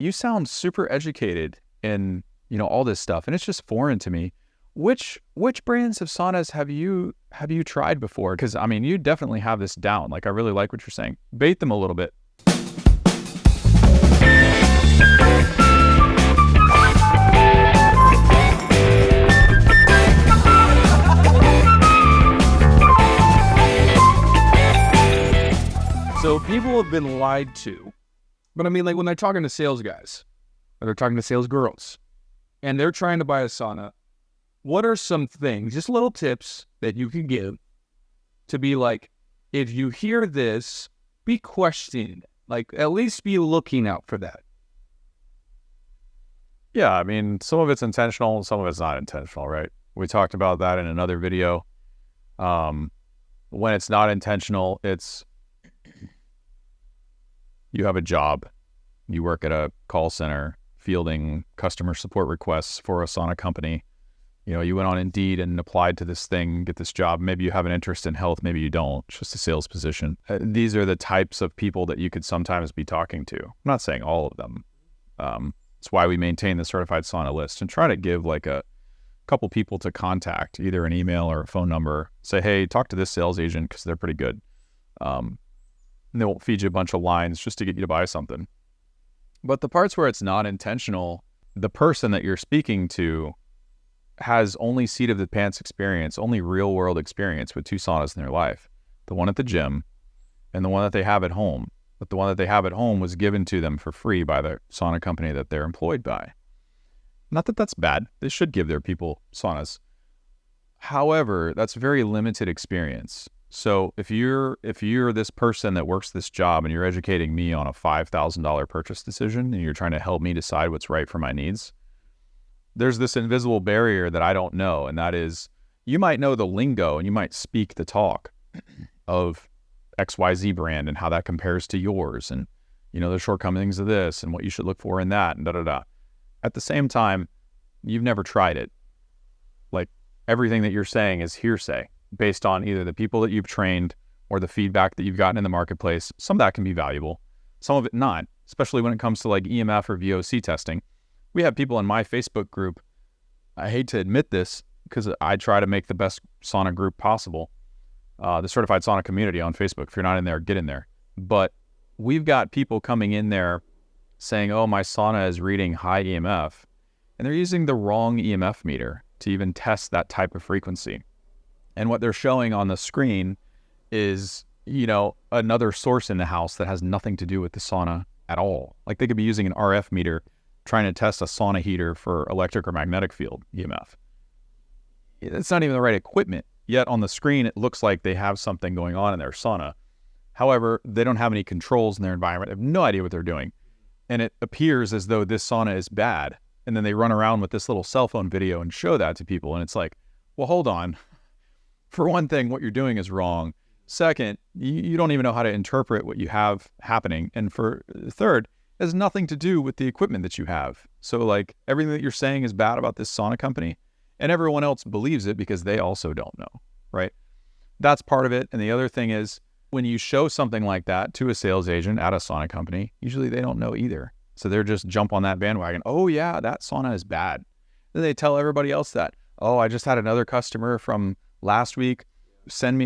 you sound super educated in, all this stuff, and it's just foreign to me. Which brands of saunas have you tried before? Because I mean, you definitely have this down. Like, I really like what you're saying. Bait them a little bit. So people have been lied to, but I mean, like when they're talking to sales guys, or they're talking to sales girls, and they're trying to buy a sauna, what are some things, just little tips that you can give to be like, if you hear this, be questioning it. Like, at least be looking out for that. Yeah, I mean, some of it's intentional, some of it's not intentional, right? We talked about that in another video. When it's not intentional, it's you have a job, you work at a call center fielding customer support requests for a sauna company. You went on Indeed and applied to this thing, get this job. Maybe you have an interest in health, maybe you don't. It's just a sales position. These are the types of people that you could sometimes be talking to. I'm not saying all of them. It's why we maintain the certified sauna list and try to give like a couple people to contact, either an email or a phone number. Say, hey, talk to this sales agent because they're pretty good. And they won't feed you a bunch of lines just to get you to buy something. But the parts where it's not intentional, the person that you're speaking to has only seat of the pants experience, only real world experience with 2 saunas in their life. The one at the gym and the one that they have at home. But the one that they have at home was given to them for free by the sauna company that they're employed by. Not that that's bad. They should give their people saunas. However, that's very limited experience. So if you're this person that works this job and you're educating me on a $5,000 purchase decision and you're trying to help me decide what's right for my needs, there's this invisible barrier that I don't know. And that is, you might know the lingo and you might speak the talk of XYZ brand and how that compares to yours and, the shortcomings of this and what you should look for in that and da-da-da. At the same time, you've never tried it. Like, everything that you're saying is hearsay based on either the people that you've trained or the feedback that you've gotten in the marketplace. Some of that can be valuable, some of it not, especially when it comes to like EMF or VOC testing. We have people in my Facebook group, I hate to admit this because I try to make the best sauna group possible, the Certified Sauna Community on Facebook. If you're not in there, get in there. But we've got people coming in there saying, oh, my sauna is reading high EMF, and they're using the wrong EMF meter to even test that type of frequency. And what they're showing on the screen is, another source in the house that has nothing to do with the sauna at all. Like, they could be using an RF meter trying to test a sauna heater for electric or magnetic field EMF. It's not even the right equipment. Yet on the screen, it looks like they have something going on in their sauna. However, they don't have any controls in their environment. They have no idea what they're doing. And it appears as though this sauna is bad. And then they run around with this little cell phone video and show that to people. And it's like, well, hold on. For one thing, what you're doing is wrong. Second, you don't even know how to interpret what you have happening. And for third, it has nothing to do with the equipment that you have. So like, everything that you're saying is bad about this sauna company, and everyone else believes it because they also don't know, right? That's part of it. And the other thing is, when you show something like that to a sales agent at a sauna company, usually they don't know either. So they're just jump on that bandwagon. Oh yeah, that sauna is bad. Then they tell everybody else that. Oh, I just had another customer from last week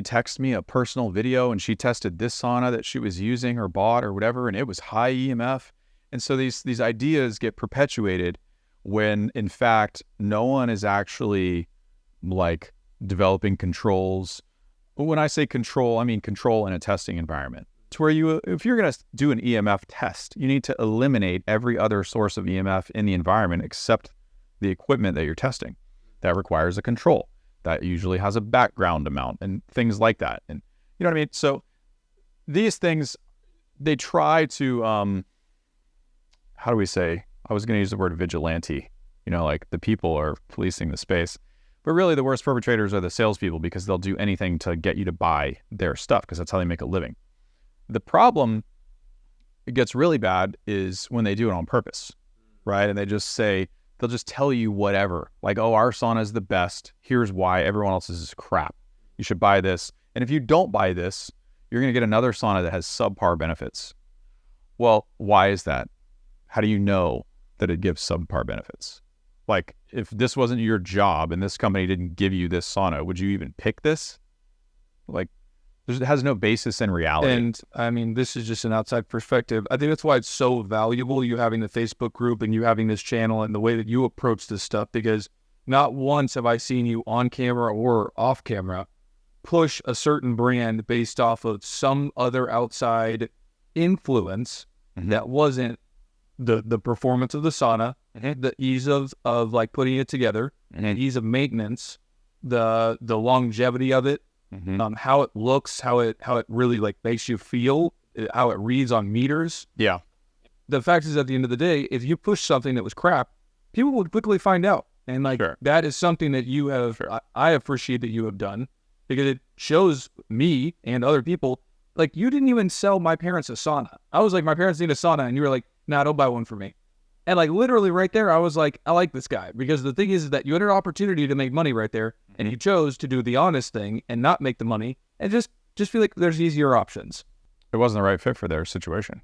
text me a personal video, and she tested this sauna that she was using or bought or whatever, and it was high EMF. And so these ideas get perpetuated when in fact no one is actually like developing controls. When I say control, I mean control in a testing environment. It's where if you're going to do an EMF test, you need to eliminate every other source of EMF in the environment except the equipment that you're testing. That requires a control. That usually has a background amount and things like that. And you know what I mean? So these things, they try to, how do we say? I was going to use the word vigilante. Like the people are policing the space. But really the worst perpetrators are the salespeople, because they'll do anything to get you to buy their stuff because that's how they make a living. The problem, it gets really bad, is when they do it on purpose, right? And they'll just tell you whatever. Like, oh, our sauna is the best. Here's why. Everyone else's is crap. You should buy this. And if you don't buy this, you're going to get another sauna that has subpar benefits. Well, why is that? how do you know that it gives subpar benefits? Like, if this wasn't your job and this company didn't give you this sauna, would you even pick this? Like, it has no basis in reality. And I mean, this is just an outside perspective. I think that's why it's so valuable, you having the Facebook group and you having this channel and the way that you approach this stuff, because not once have I seen you on camera or off camera push a certain brand based off of some other outside influence that wasn't the performance of the sauna, the ease of like putting it together, and ease of maintenance, the longevity of it, how it looks, how it really like makes you feel, how it reads on meters. Yeah. The fact is, at the end of the day, if you push something that was crap, people would quickly find out. And like, that is something that you have, I appreciate that you have done, because it shows me and other people, like, you didn't even sell my parents a sauna. I was like, my parents need a sauna. And you were like, nah, don't buy one for me. And like, literally right there, I was like, I like this guy, because the thing is that you had an opportunity to make money right there, and you chose to do the honest thing and not make the money, and just feel like there's easier options. It wasn't the right fit for their situation.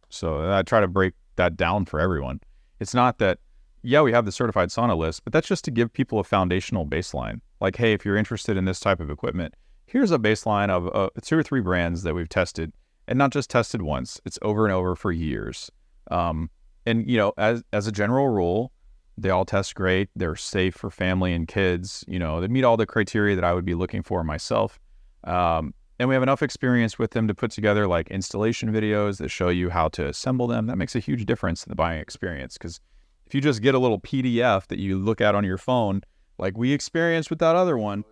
So I try to break that down for everyone. It's not that, yeah, we have the certified sauna list, but that's just to give people a foundational baseline. Like, hey, if you're interested in this type of equipment, here's a baseline of 2 or 3 brands that we've tested, and not just tested once. It's over and over for years. And, you know, as a general rule, they all test great. They're safe for family and kids. You know, they meet all the criteria that I would be looking for myself. And we have enough experience with them to put together like installation videos that show you how to assemble them. That makes a huge difference in the buying experience, because if you just get a little PDF that you look at on your phone, like we experienced with that other one,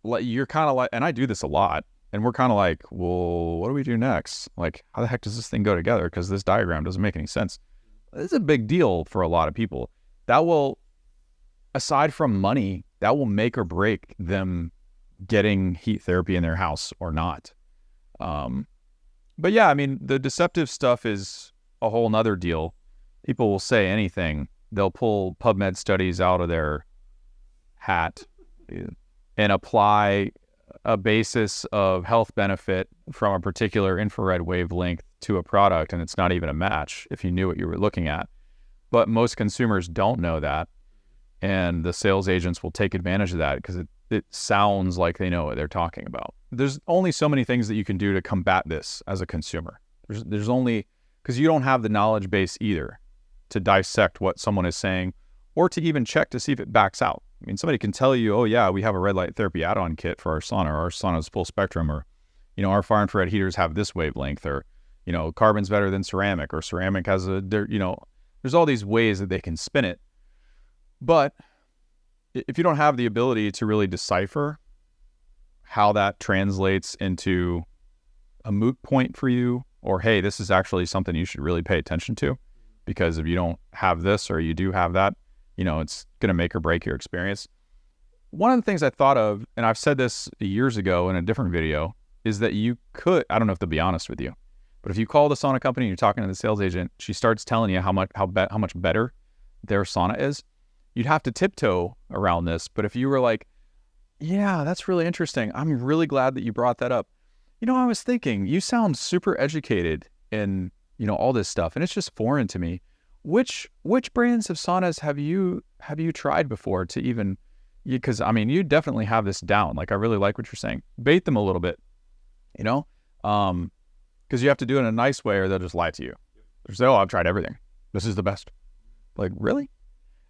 you're kind of like, and I do this a lot, and we're kind of like, well, what do we do next? Like, how the heck does this thing go together? Because this diagram doesn't make any sense. It's a big deal for a lot of people. That will, aside from money, that will make or break them getting heat therapy in their house or not. But yeah, I mean, the deceptive stuff is a whole nother deal. People will say anything. They'll pull PubMed studies out of their hat and apply a basis of health benefit from a particular infrared wavelength to a product, and it's not even a match if you knew what you were looking at. But most consumers don't know that, and the sales agents will take advantage of that because it sounds like they know what they're talking about. There's only so many things that you can do to combat this as a consumer. There's only, because you don't have the knowledge base either to dissect what someone is saying, or to even check to see if it backs out. I mean, somebody can tell you, oh yeah, we have a red light therapy add-on kit for our sauna's full spectrum, or, you know, our far infrared heaters have this wavelength, or, you know, carbon's better than ceramic, or ceramic has you know, there's all these ways that they can spin it. But if you don't have the ability to really decipher how that translates into a moot point for you, or, hey, this is actually something you should really pay attention to, because if you don't have this or you do have that, you know, it's going to make or break your experience. One of the things I thought of, and I've said this years ago in a different video, is that you could, I don't know if they'll be honest with you, but if you call the sauna company and you're talking to the sales agent, she starts telling you how much better their sauna is, you'd have to tiptoe around this. But if you were like, yeah, that's really interesting, I'm really glad that you brought that up. You know, I was thinking, you sound super educated in, you know, all this stuff, and it's just foreign to me. Which brands of saunas have you tried before to even, because I mean, you definitely have this down. Like, I really like what you're saying. Bait them a little bit, you know, because you have to do it in a nice way, or they'll just lie to you. They'll say, oh, I've tried everything, this is the best. Like, really?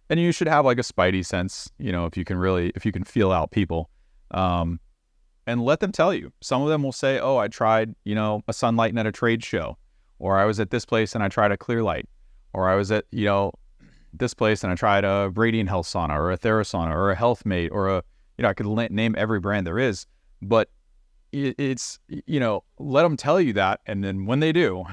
And you should have like a spidey sense, you know, if you can feel out people, and let them tell you. Some of them will say, oh, I tried, you know, a Sunlight at a trade show, or I was at this place and I tried a Clear Light, or I was at, you know, this place and I tried a Radiant Health sauna, or a Therasauna, or a Health Mate, or a, you know, I could name every brand there is. But it's, you know, let them tell you that, and then when they do,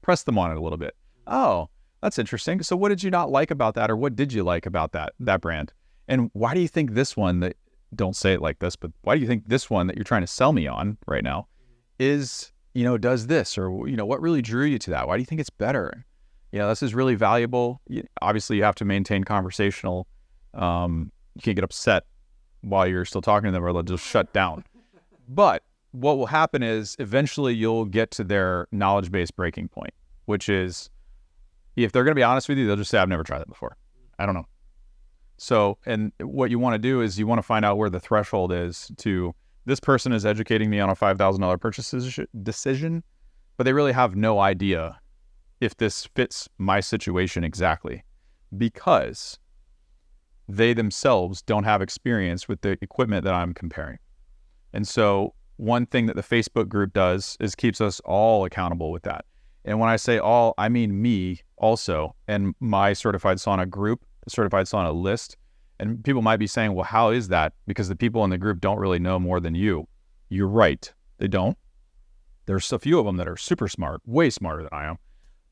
press them on it a little bit. Oh, that's interesting. So what did you not like about that, or what did you like about that brand? And why do you think this one that, don't say it like this, but why do you think this one that you're trying to sell me on right now is, you know, does this, or, you know, what really drew you to that? Why do you think it's better? You know, this is really valuable. Obviously, you have to maintain conversational. You can't get upset while you're still talking to them, or they'll just shut down. But what will happen is eventually you'll get to their knowledge base breaking point, which is, If they're going to be honest with you, they'll just say, I've never tried that before. I don't know. So, and what you want to do is you want to find out where the threshold is to, this person is educating me on a $5,000 purchase decision, but they really have no idea if this fits my situation exactly, because they themselves don't have experience with the equipment that I'm comparing. And so one thing that the Facebook group does is keeps us all accountable with that. And when I say all, I mean me also, and my certified sauna group, certified sauna list. And people might be saying, well, how is that? Because the people in the group don't really know more than you. You're right. They don't. There's a few of them that are super smart, way smarter than I am.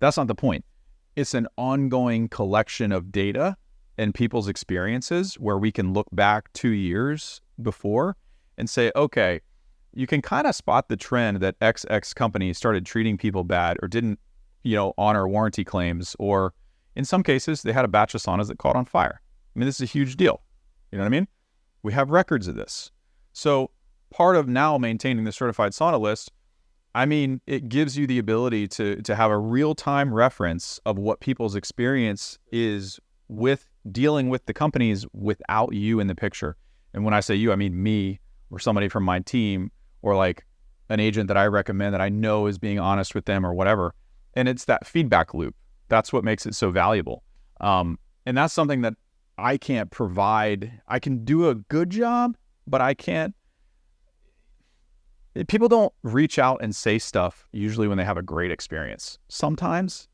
That's not the point. It's an ongoing collection of data and people's experiences where we can look back 2 years before and say, okay, you can kind of spot the trend that XX company started treating people bad or didn't, honor warranty claims, or in some cases, they had a batch of saunas that caught on fire. I mean, this is a huge deal. You know what I mean? We have records of this. So part of now maintaining the certified sauna list, I mean, it gives you the ability to have a real-time reference of what people's experience is with dealing with the companies without you in the picture. And when I say you, I mean me or somebody from my team, or like an agent that I recommend that I know is being honest with them or whatever. And it's that feedback loop. That's what makes it so valuable. And that's something that I can't provide. I can do a good job, but I can't. People don't reach out and say stuff usually when they have a great experience. Sometimes,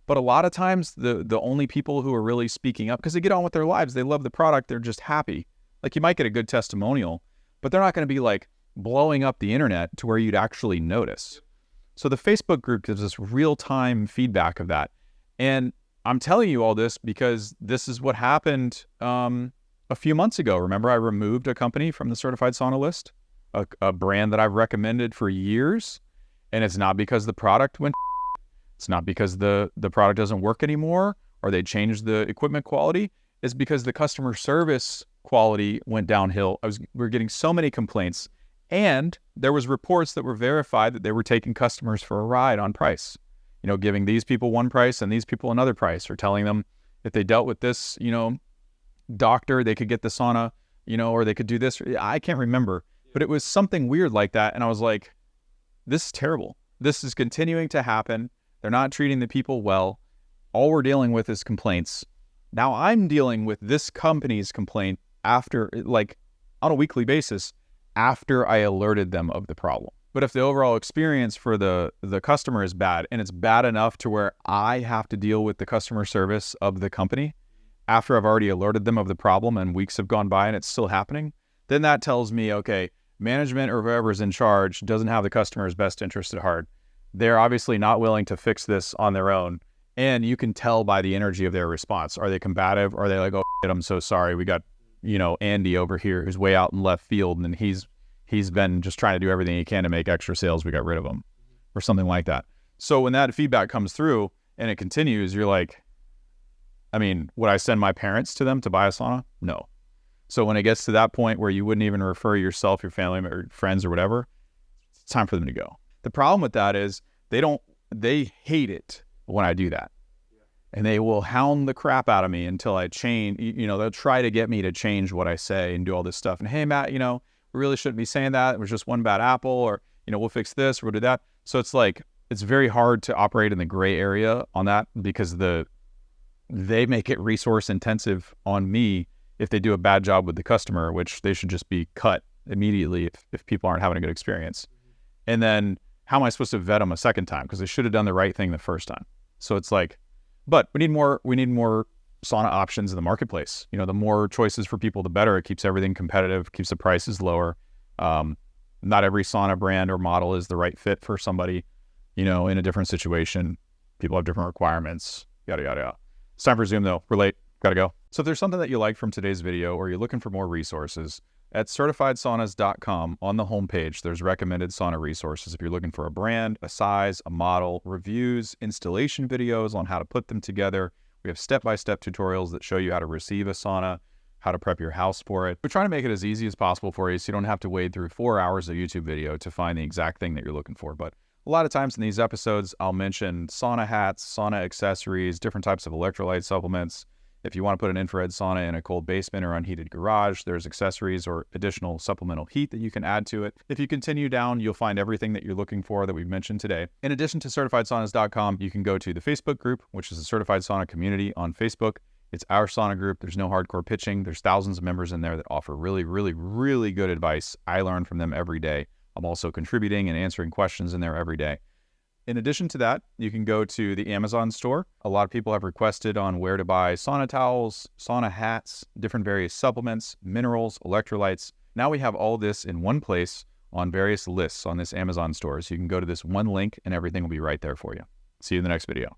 but a lot of times the only people who are really speaking up, because they get on with their lives, they love the product, they're just happy. Like, you might get a good testimonial, but they're not going to be like blowing up the internet to where you'd actually notice. So the Facebook group gives us real-time feedback of that. And I'm telling you all this because this is what happened a few months ago. Remember, I removed a company from the certified sauna list, a brand that I've recommended for years. And it's not because the product went, it's not because the product doesn't work anymore or they changed the equipment quality. It's because the customer service quality went downhill. We're getting so many complaints. And there was reports that were verified that they were taking customers for a ride on price, giving these people one price and these people another price, or telling them if they dealt with this, doctor, they could get the sauna, or they could do this. I can't remember, but it was something weird like that. And I was like, this is terrible. This is continuing to happen. They're not treating the people well. All we're dealing with is complaints. Now I'm dealing with this company's complaint after, like, on a weekly basis, after I alerted them of the problem. But if the overall experience for the customer is bad, and it's bad enough to where I have to deal with the customer service of the company after I've already alerted them of the problem and weeks have gone by and it's still happening, then that tells me, okay, management or whoever's in charge doesn't have the customer's best interest at heart. They're obviously not willing to fix this on their own. And you can tell by the energy of their response. Are they combative? Are they like, oh, shit, I'm so sorry. We got, Andy over here who's way out in left field, and he's been just trying to do everything he can to make extra sales. We got rid of him, or something like that. So when that feedback comes through and it continues, you're like, I mean, would I send my parents to them to buy a sauna? No. So when it gets to that point where you wouldn't even refer yourself, your family or friends or whatever, it's time for them to go. The problem with that is they hate it when I do that. And they will hound the crap out of me until I change. They'll try to get me to change what I say and do all this stuff. And hey, Matt, we really shouldn't be saying that. It was just one bad apple, or, we'll fix this, we'll do that. So it's like, it's very hard to operate in the gray area on that, because they make it resource intensive on me if they do a bad job with the customer, which they should just be cut immediately if people aren't having a good experience. And then how am I supposed to vet them a second time? Because they should have done the right thing the first time. So it's like, but we need more sauna options in the marketplace. The more choices for people, the better. It keeps everything competitive, keeps the prices lower. Not every sauna brand or model is the right fit for somebody, in a different situation. People have different requirements, yada, yada, yada. It's time for Zoom though. We're late, gotta go. So if there's something that you like from today's video, or you're looking for more resources, at certifiedsaunas.com on the homepage, there's recommended sauna resources. If you're looking for a brand, a size, a model, reviews, installation videos on how to put them together. We have step-by-step tutorials that show you how to receive a sauna, how to prep your house for it. We're trying to make it as easy as possible for you so you don't have to wade through 4 hours of YouTube video to find the exact thing that you're looking for. But A lot of times in these episodes, I'll mention sauna hats, sauna accessories, different types of electrolyte supplements. If you want to put an infrared sauna in a cold basement or unheated garage, there's accessories or additional supplemental heat that you can add to it. If you continue down, you'll find everything that you're looking for that we've mentioned today. In addition to CertifiedSaunas.com, you can go to the Facebook group, which is the Certified Sauna Community on Facebook. It's our sauna group. There's no hardcore pitching. There's thousands of members in there that offer really, really, really good advice. I learn from them every day. I'm also contributing and answering questions in there every day. In addition to that, you can go to the Amazon store. A lot of people have requested on where to buy sauna towels, sauna hats, different various supplements, minerals, electrolytes. Now we have all this in one place on various lists on this Amazon store. So you can go to this one link and everything will be right there for you. See you in the next video.